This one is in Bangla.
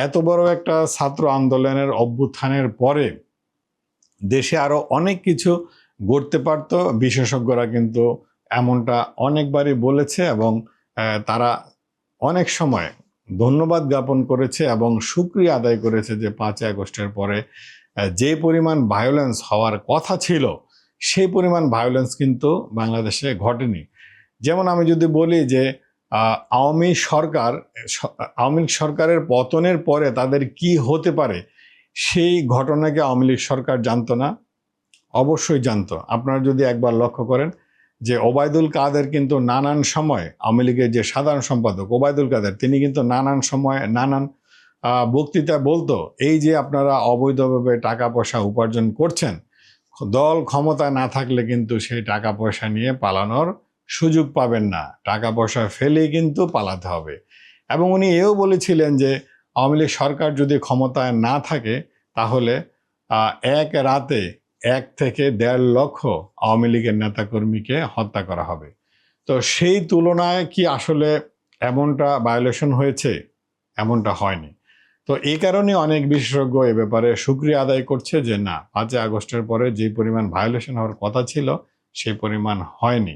এত বড় একটা ছাত্র আন্দোলনের অভ্যুত্থানের পরে দেশে আরো অনেক কিছু ঘটতে পারত। বিশেষজ্ঞরা কিন্তু এমনটা অনেকবারই বলেছে এবং তারা অনেক সময় ধন্যবাদ জ্ঞাপন করেছে এবং শুকরিয়া আদায় করেছে যে 5ই আগস্টের পরে যে পরিমাণ ভায়োলেন্স হওয়ার কথা ছিল সেই পরিমাণ ভায়োলেন্স কিন্তু বাংলাদেশে ঘটেনি। যেমন আমি যদি বলি যে আওয়ামী সরকারের পতনের পরে তাদের কি হতে পারে সেই ঘটনাকে আওয়ামী লীগ সরকার জানতো না? অবশ্যই জানতো। আপনারা যদি একবার লক্ষ্য করেন যে ওবায়দুল কাদের কিন্তু নানান সময় আওয়ামী লীগের যে সাধারণ সম্পাদক ওবায়দুল কাদের তিনি কিন্তু নানান সময় নানান বক্তৃতা বলতো এই যে আপনারা অবৈধভাবে টাকা পয়সা উপার্জন করছেন, দল ক্ষমতায় না থাকলে কিন্তু সেই টাকা পয়সা নিয়ে পালানোর সুযোগ পাবেন না, টাকা পয়সা ফেলেই কিন্তু পালাতে হবে। এবং উনি এও বলেছিলেন যে আওয়ামী লীগ সরকার যদি ক্ষমতায় না থাকে তাহলে এক রাতে 1 থেকে 1.5 লক্ষ আওয়ামী লীগের নেতাকর্মীকে হত্যা করা হবে। তো সেই তুলনায় কি আসলে এমনটা ভায়োলেশন হয়েছে? এমনটা হয়নি। তো এই কারণে অনেক বিশেষজ্ঞ এ ব্যাপারে শুকরিয়া আদায় করছে যে না, 5ই আগস্টের পরে যে পরিমাণ ভায়োলেশন হওয়ার কথা ছিল সেই পরিমাণ হয়নি।